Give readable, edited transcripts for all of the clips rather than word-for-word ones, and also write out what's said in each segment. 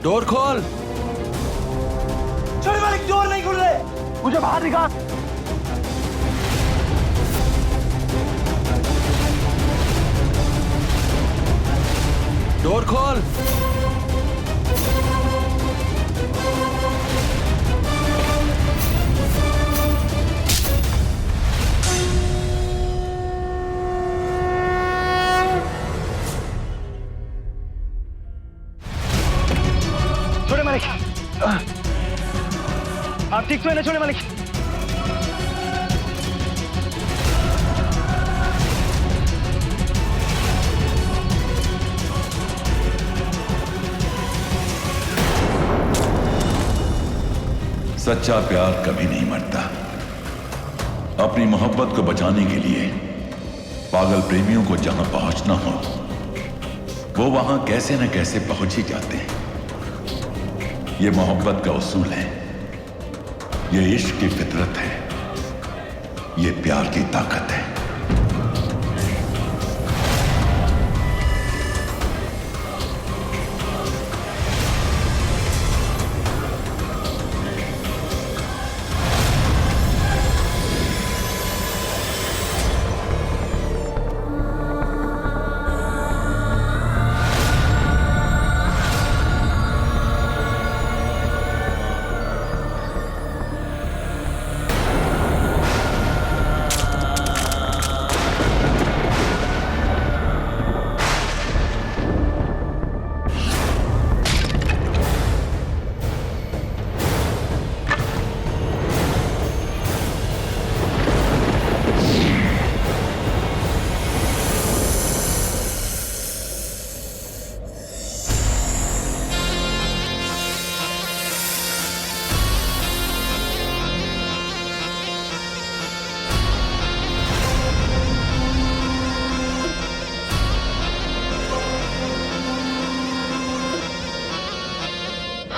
Door खोल। छोटे मालिक, डोर नहीं खुल रहे, मुझे बाहर निकाल। डोर खोल। छोटे मालिक, आप ठीक तो है ना छोटे मालिक? सच्चा प्यार कभी नहीं मरता। अपनी मोहब्बत को बचाने के लिए पागल प्रेमियों को जहां पहुंचना हो वो वहां कैसे न कैसे पहुंच ही जाते हैं। ये मोहब्बत का उसूल है, ये इश्क की फितरत है, ये प्यार की ताकत है।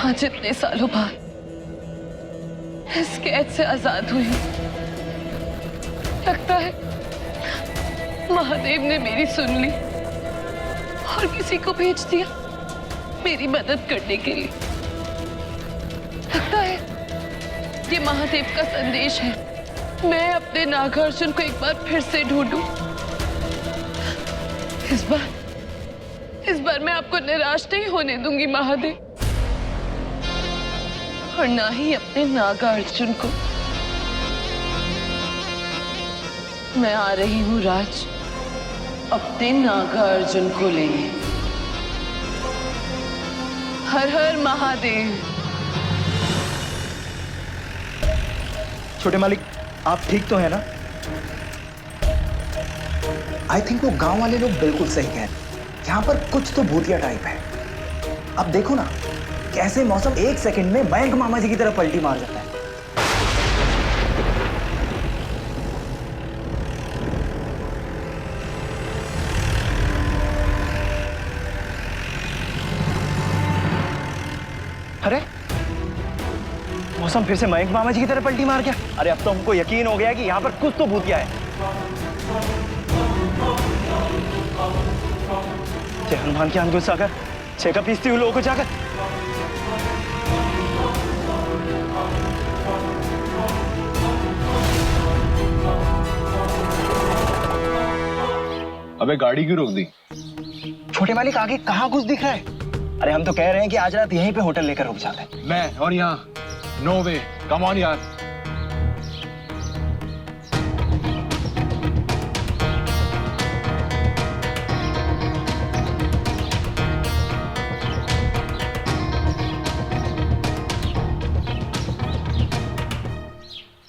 आज इतने सालों बाद इस कैद से आजाद हुई हूं। लगता है महादेव ने मेरी सुन ली और किसी को भेज दिया मेरी मदद करने के लिए। लगता है ये महादेव का संदेश है, मैं अपने नागार्जुन को एक बार फिर से ढूंढूं। इस बार मैं आपको निराश नहीं होने दूंगी महादेव, और ना ही अपने नागार्जुन को। मैं आ रही हूँ राज, अपने नागार्जुन को लेने। हर हर महादेव। छोटे मालिक, आप ठीक तो है ना? आई थिंक वो गांव वाले लोग बिल्कुल सही कह रहे हैं। यहाँ पर कुछ तो भूतिया टाइप है। अब देखो ना कैसे मौसम एक सेकंड में मयंक मामा जी की तरफ पलटी मार जाता है। अरे मौसम फिर से मयंक मामा जी की तरफ पलटी मार गया। अरे अब तो हमको यकीन हो गया कि यहाँ पर कुछ तो भूतिया है। जय हनुमान की आन गुस्सा कर, छेका पीसती हुई लोगों को जाकर। अबे गाड़ी क्यों रोक दी? छोटे मालिक, आगे कहाँ कुछ दिख रहा है? अरे हम तो कह रहे हैं कि आज रात यहीं पे होटल लेकर रुक जाते हैं। मैं और यहाँ नो वे, कम ऑन यार।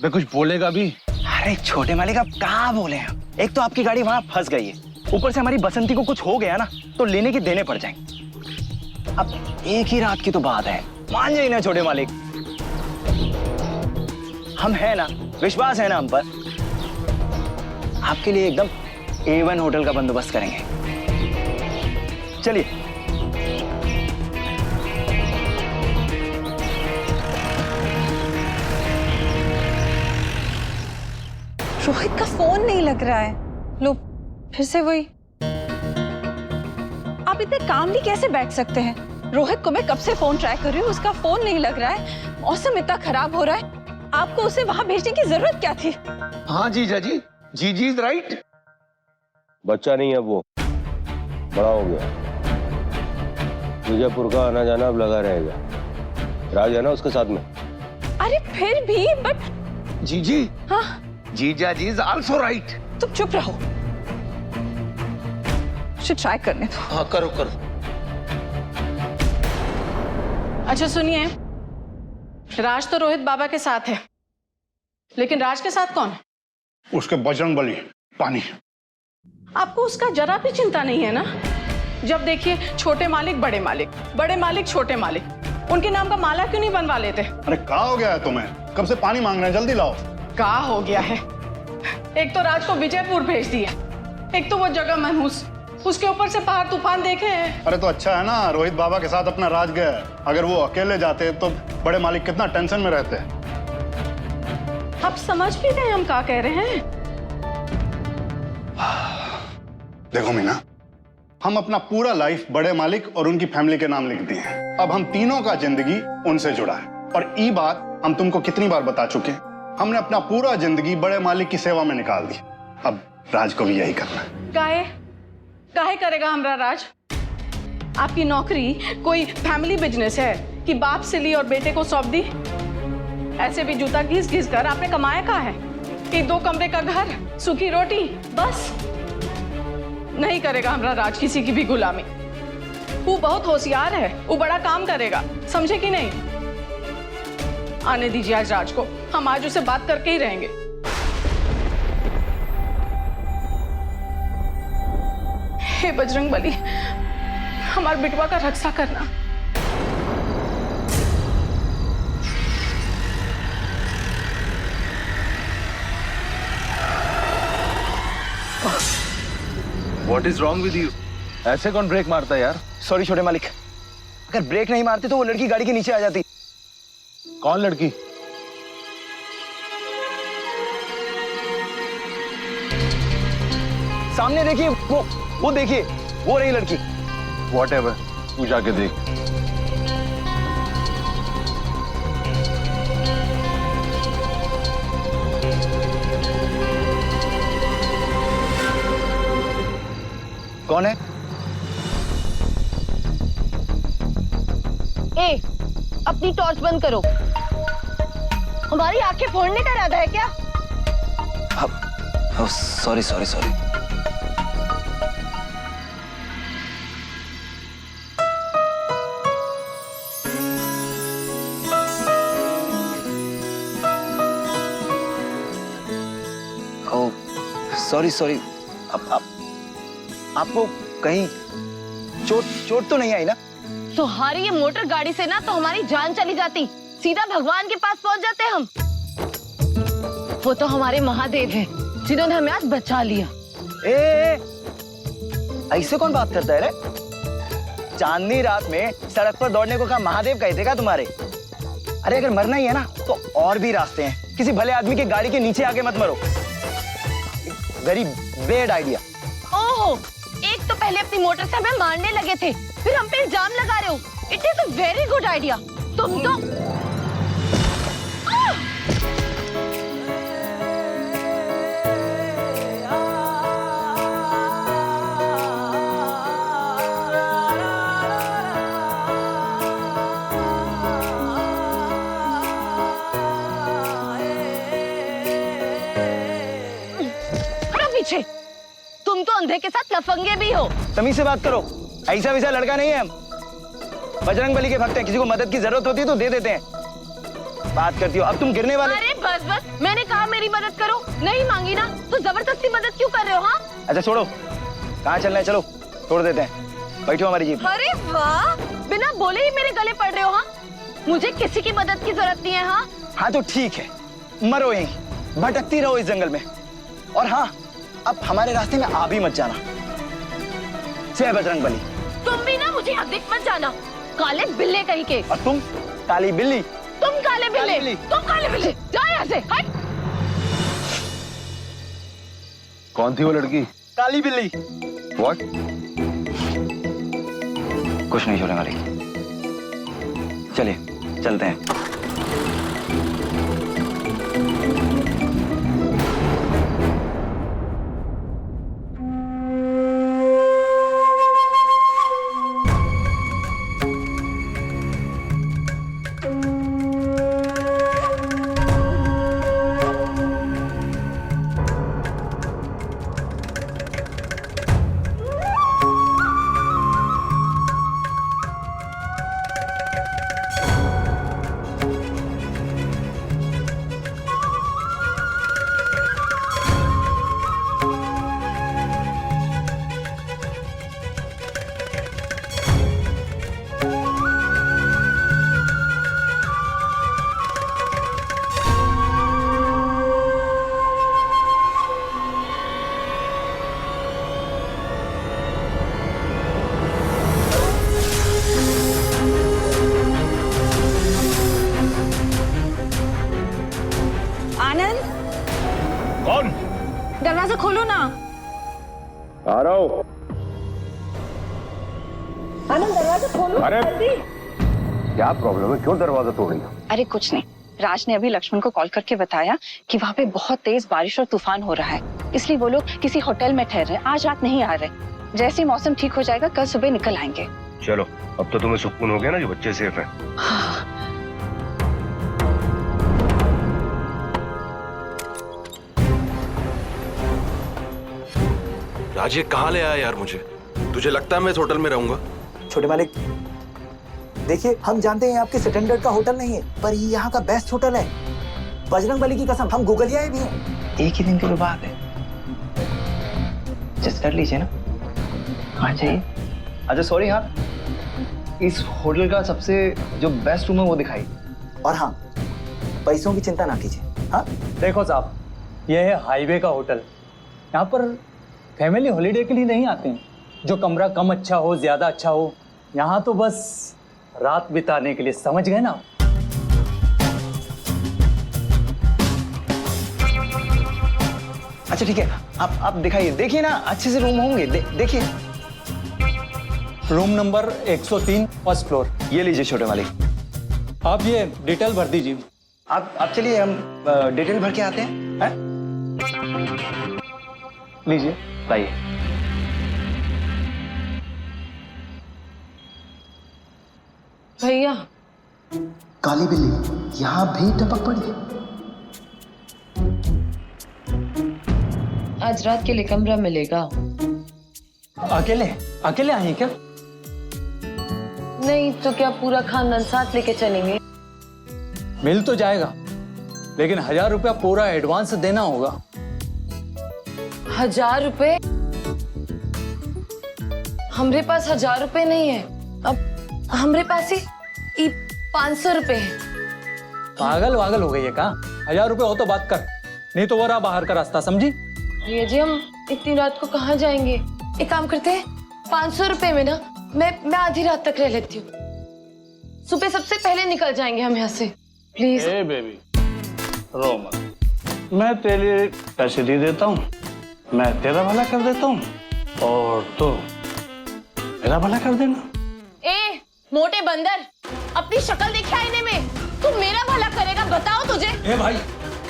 वे कुछ बोलेगा भी? अरे छोटे मालिक, आप कहाँ बोले हैं? एक तो आपकी गाड़ी वहां फंस गई है, ऊपर से हमारी बसंती को कुछ हो गया ना तो लेने के देने पड़ जाएंगे। अब एक ही रात की तो बात है, मान जाइए ना छोटे मालिक। हम हैं ना, विश्वास है ना हम पर। आपके लिए एकदम A1 होटल का बंदोबस्त करेंगे। चलिए। रोहित का फोन नहीं लग रहा है। लो फिर से वही। आप इतने कामली कैसे बैठ सकते हैं? रोहित को मैं कब से फोन ट्राई कर रही हूँ, उसका फोन नहीं लग रहा है। मौसम इतना खराब हो रहा है, आपको उसे वहां भेजने की जरूरत क्या थी? हाँ जीजा जी, जीजी इज राइट। बच्चा नहीं है वो, बड़ा हो गया। विजयपुर का आना जाना अब लगा रहेगा। राज है ना उसके साथ में। अरे फिर भी बट जीजी, हाँ जीजा जी इज आल्सो राइट। तुम चुप रहो, मुझे ट्राई करने दो। हाँ करो करो। अच्छा सुनिए, राज तो रोहित बाबा के साथ है, लेकिन राज के साथ कौन है? उसके बजरंगबली पानी। आपको उसका जरा भी चिंता नहीं है ना? जब देखिए छोटे मालिक बड़े मालिक, बड़े मालिक छोटे मालिक, उनके नाम का माला क्यों नहीं बनवा लेते? अरे क्या हो गया है तुम्हें? कब से पानी मांग रहे हैं, जल्दी लाओ। क्या हो गया है? एक तो राज को विजयपुर भेज दिया, एक तो वो जगह मनहूस, उसके ऊपर से पहाड़ तूफान देखे हैं। अरे तो अच्छा है ना, रोहित बाबा के साथ अपना राज गया है। अगर वो अकेले जाते तो बड़े मालिक कितना टेंशन में रहते। आप समझ भी गए हम क्या कह रहे हैं? देखो मीना, हम अपना पूरा लाइफ बड़े मालिक और उनकी फैमिली के नाम लिख दिए हैं। अब हम तीनों का जिंदगी उनसे जुड़ा है, और ये बात हम तुमको कितनी बार बता चुके हैं। हमने अपना पूरा जिंदगी बड़े मालिक की सेवा में निकाल दी, अब राज को भी यही करना है। काहे करेगा हमरा राज? आपकी नौकरी कोई फैमिली बिजनेस है कि बाप से ली और बेटे को सौंप दी? ऐसे भी जूता घिस घिस कर आपने कमाया कहाँ है? एक 2 कमरे का घर, सूखी रोटी, बस। नहीं करेगा हमरा राज किसी की भी गुलामी। वो बहुत होशियार है, वो बड़ा काम करेगा, समझे कि नहीं? आने दीजिए आज राज को, हम आज उसे बात करके ही रहेंगे। हे बजरंगबली, हमारे बिटवा का रक्षा करना। What is wrong with you? ऐसे कौन ब्रेक मारता है यार? सॉरी छोटे मालिक, अगर ब्रेक नहीं मारते तो वो लड़की गाड़ी के नीचे आ जाती। कौन लड़की? सामने देखिए, वो देखिए, वो रही लड़की। Whatever, तू जाके देख। कौन है? ए, अपनी टॉर्च बंद करो। हमारी आंखें फोड़ने का इरादा है क्या? Sorry sorry sorry. Sorry sorry. आपको कहीं चोट तो नहीं आई ना? तुम्हारी ये मोटर गाड़ी से ना तो हमारी जान चली जाती, सीधा भगवान के पास पहुंच जाते हम। वो तो हमारे महादेव हैं, जिन्होंने हमें आज बचा लिया। ऐसे कौन बात करता है रे? चांदनी रात में सड़क पर दौड़ने को कहा महादेव कहते का तुम्हारे? अरे अगर मरना ही है ना तो और भी रास्ते हैं, किसी भले आदमी के गाड़ी के नीचे आके मत मरो। Very bad idea. ओहो, एक तो पहले अपनी मोटर से हमें मारने लगे थे, फिर हम पे इल्जाम लगा रहे हो। It is a very good idea. तुम तो पीछे। तुम तो अंधे के साथ लफंगे भी हो। तमीज से बात करो, ऐसा वैसा लड़का नहीं है हम। बजरंगबली के भक्त हैं, किसी को मदद की जरूरत होती है तो दे देते हैं। बात करती हो, अब तुम गिरने वाले। अरे बस बस, मैंने कहा मेरी मदद करो, नहीं मांगी ना तो जबरदस्ती मदद क्यों कर रहे हो? हाँ अच्छा छोड़ो, कहाँ चलना है? चलो छोड़ देते हैं, बैठो हमारी जीप। अरे वाह, बिना बोले ही मेरे गले पड़ रहे हो। हाँ, मुझे किसी की मदद की जरूरत नहीं है। हाँ हाँ तो ठीक है, मरो यहीं, भटकती रहो इस जंगल में। और हाँ, अब हमारे रास्ते में आ भी मत जाना। जय बजरंगबली। तुम भी ना मुझे अधिक मत जाना, काले बिल्ले कहीं के। और तुम काली बिल्ली। तुम काले बिल्ले, तुम काले बिल्ले, जाओ यहाँ से, हट। कौन थी वो लड़की? काली बिल्ली। What? कुछ नहीं छोड़े मालिक। चलिए चलते हैं। कौन? दरवाजा खोलो ना। आ रहा हूं। आनंद दरवाजा खोलो। अरे जल्दी। क्या प्रॉब्लम है, क्यों दरवाजा तोड़ रही हो? अरे कुछ नहीं, राज ने अभी लक्ष्मण को कॉल करके बताया कि वहाँ पे बहुत तेज बारिश और तूफान हो रहा है, इसलिए वो लोग किसी होटल में ठहर रहे, आज रात नहीं आ रहे। जैसे ही मौसम ठीक हो जाएगा कल सुबह निकल आएंगे। चलो, अब तो तुम्हें सुकून हो गया ना, जो बच्चे सेफ हैं। हाँ। राज ये कहाँ ले आया यार मुझे? तुझे लगता है मैं इस होटल में रहूंगा? छोटे मालिक, देखिए हम जानते हैं आपके स्टैंडर्ड का होटल नहीं है, पर ये यहाँ का बेस्ट होटल है। बजरंगबली की कसम, हम गूगलियाए भी हैं। एक ही दिन की तो बात है, जस्ट कर लीजिए ना। हाँ चाहिए। अच्छा सॉरी, हाँ इस होटल का सबसे जो बेस्ट रूम है वो दिखाई। और हाँ, पैसों की चिंता ना कीजिए। हाँ देखो साहब, ये है हाईवे का होटल। यहाँ पर फैमिली हॉलीडे के लिए नहीं आते हैं, जो कमरा कम अच्छा हो ज्यादा अच्छा हो। यहाँ तो बस रात बिताने के लिए, समझ गए ना? अच्छा ठीक है, आप दिखाइए, देखिए ना अच्छे से रूम होंगे। देखिए रूम नंबर 103 फर्स्ट फ्लोर। ये लीजिए छोटे मालिक, आप ये डिटेल भर दीजिए। आप चलिए, हम डिटेल भर के आते हैं। लीजिए, लाइए। भैया काली बिल्ली यहाँ भी टपक पड़ी। आज रात के लिए कमरा मिलेगा? अकेले अकेले आई हैं क्या? नहीं तो क्या पूरा खानदान साथ लेके चलेंगे? मिल तो जाएगा, लेकिन 1000 रुपया पूरा एडवांस देना होगा। 1000 रुपए? हमरे पास 1000 रुपए नहीं है। अब हमरे पास ही 500 रुपए है। पागल वागल हो गई है का? 1000 रुपए हो तो बात कर, नहीं तो वो रहा बाहर का रास्ता, समझी? भैया जी, हम इतनी रात को कहाँ जाएंगे? एक काम करते हैं, 500 रुपए में ना मैं आधी रात तक रह लेती हूँ। सुबह सबसे पहले निकल जाएंगे हम यहाँ से, प्लीज। ए बेबी, रो मत, मैं तेरे लिए पैसे दे देता हूँ, मैं तेरा भला कर देता हूँ और तो मेरा भला कर देना। ए मोटे बंदर, अपनी शक्ल देखी आईने में, तू मेरा भला करेगा? बताओ तुझे। ए भाई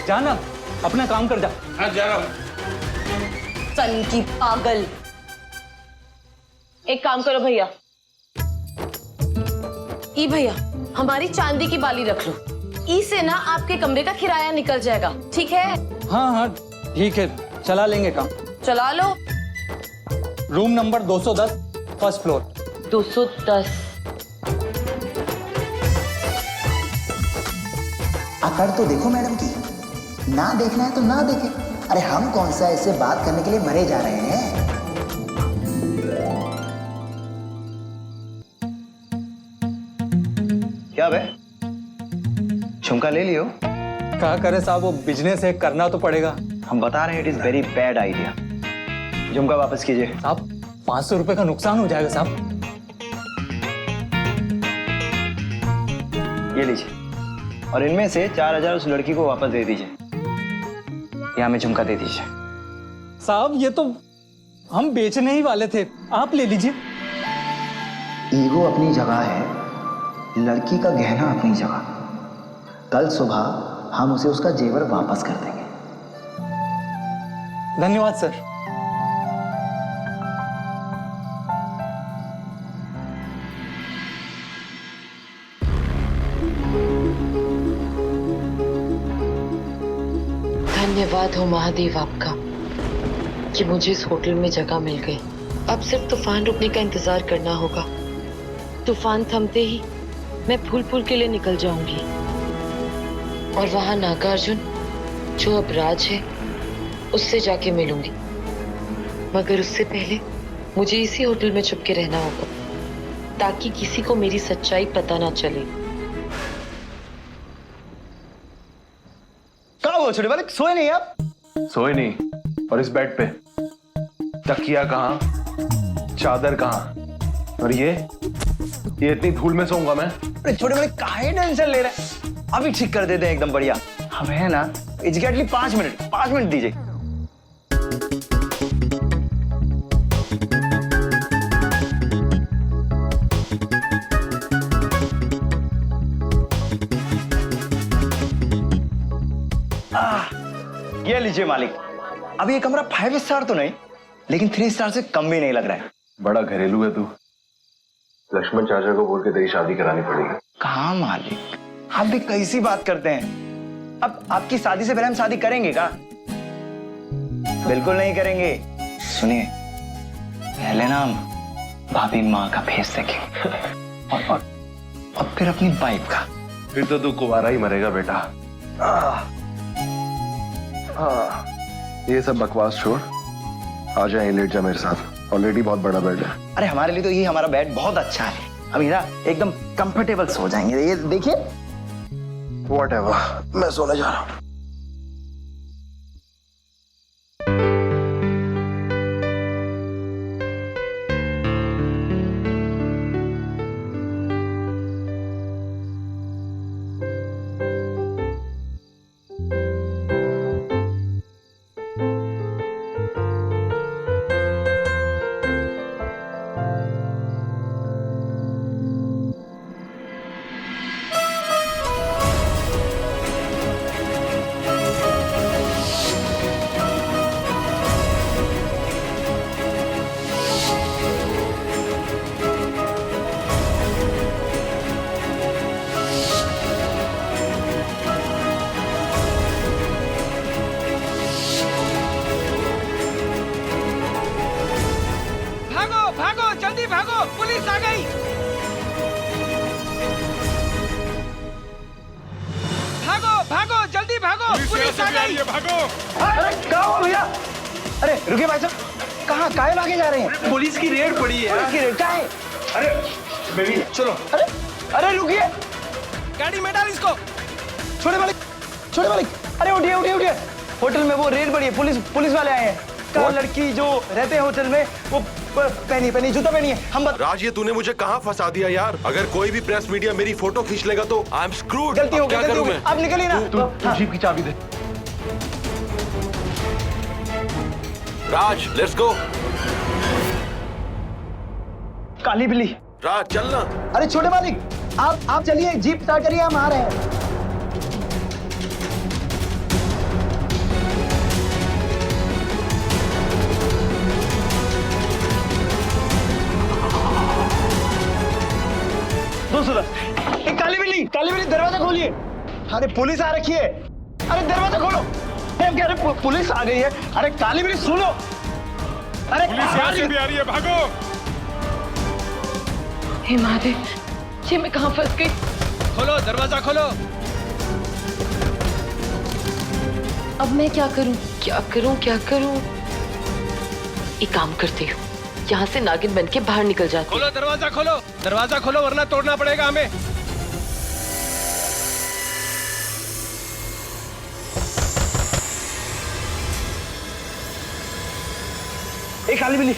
जाना, अपना काम कर जा। हाँ जा रहा हूँ। सन की पागल। एक काम करो भैया, ई भैया हमारी चांदी की बाली रख लो, इससे ना आपके कमरे का किराया निकल जाएगा, ठीक है? हाँ हाँ ठीक है, चला लेंगे काम। चला लो। Room number 210 first floor. 210। अकड़ तो देखो मैडम की, ना देखना है तो ना देखे। अरे हम कौन सा ऐसे बात करने के लिए मरे जा रहे हैं? क्या बे, झुमका ले लियो। क्या करे साहब, वो बिजनेस है, करना तो पड़ेगा। हम बता रहे हैं, it is very bad idea. झुमका वापस कीजिए। साहब 500 रुपए का नुकसान हो जाएगा साहब। ये लीजिए, और इनमें से 4000 उस लड़की को वापस दे दीजिए। यहाँ में झुमका दे दीजिए। साहब ये तो हम बेचने ही वाले थे, आप ले लीजिए। ईगो अपनी जगह है, लड़की का गहना अपनी जगह, कल सुबह हम उसे उसका जेवर वापस कर देंगे। धन्यवाद सर। धन्यवाद हो महादेव आपका कि मुझे इस होटल में जगह मिल गई। अब सिर्फ तूफान रुकने का इंतजार करना होगा। तूफान थमते ही मैं फूलपुर के लिए निकल जाऊंगी और वहां नागार्जुन, जो अब राज है, उससे जाके मिलूंगी। मगर उससे पहले मुझे इसी होटल में छुप के रहना होगा ताकि किसी को मेरी सच्चाई पता ना चले। कहाँ हो छोटे वाले, सोए नहीं आप? सोए नहीं, और इस बेड पे तकिया कहाँ, चादर कहाँ, और ये इतनी धूल में सोऊंगा मैं? अरे छोटे वाले काहे टेंशन ले रहे हैं, अभी ठीक कर देते हैं एकदम बढ़िया। हम है ना एग्जैक्टली 5 मिनट दीजिए। ये लीजिए मालिक। अब ये कमरा 5 स्टार तो नहीं, लेकिन 3 स्टार से कम भी नहीं लग रहा है। बड़ा घरेलू है तू। लक्ष्मण चाचा को बोल के तेरी शादी करानी पड़ेगी। कहाँ मालिक, आप भी कैसी बात करते हैं। अब आपकी शादी से पहले हम शादी करेंगे क्या? बिल्कुल नहीं करेंगे। सुनिए, पहले ना हम भाभी माँ का फेस देखें और फिर अपनी वाइफ का। फिर तो तू कुंवारा ही मरेगा बेटा। ये सब बकवास छोड़, आ जा, लेट जा मेरे साथ। ऑलरेडी बहुत बड़ा बेड है। अरे हमारे लिए तो ये हमारा बेड बहुत अच्छा है। हम ना एकदम कंफर्टेबल सो जाएंगे। ये देखिए। व्हाटएवर, मैं सोने जा रहा हूँ। पुलिस आ गई। भागो भागो जल्दी भागो, पुलिस आ गई। भागो। अरे कहाँ हो भैया? अरे रुकिए भाई साहब, कहाँ काहे भागे जा रहे हैं? पुलिस की रेड पड़ी है। पुलिस की रेड का है? अरे बेबी चलो। अरे अरे रुकिए, गाड़ी में डाल इसको। छोटे मालिक, छोटे मालिक, अरे उठिए उठिए उठिए। होटल में वो रेड पड़ी है, पुलिस वाले आए हैं। कल लड़की जो रहते हैं होटल में, वो पहनी जूता पहनी है। हम राज, ये तूने मुझे कहाँ फंसा दिया यार। अगर कोई भी प्रेस मीडिया मेरी फोटो खींच लेगा तो आई एम स्क्रूड। गलती हो गई, क्या करूं मैं? अब निकलिए ना। तू जीप की चाबी दे। राज लेट्स गो। काली बिल्ली। राज चलना। अरे छोटे मालिक, आप चलिए, जीप स्टार्ट करिए, हम आ रहे हैं। काली बिल्ली दरवाजा खोलिए। अरे पुलिस आ रखी है। अरे दरवाजा खोलो। अरे पुलिस आ गई है। अरे काली बिल्ली सुनो। अरे पुलिस यहाँ से भी आ रही है, भागो। हे महादेव, ये मैं कहाँ फंस गई? खोलो दरवाजा खोलो। अब मैं क्या करूं? क्या करूं? एक काम करती हूँ, यहाँ से नागिन बन के बाहर निकल जाती। खोलो दरवाजा खोलो वरना तोड़ना पड़ेगा हमें। एक काली बिल्ली,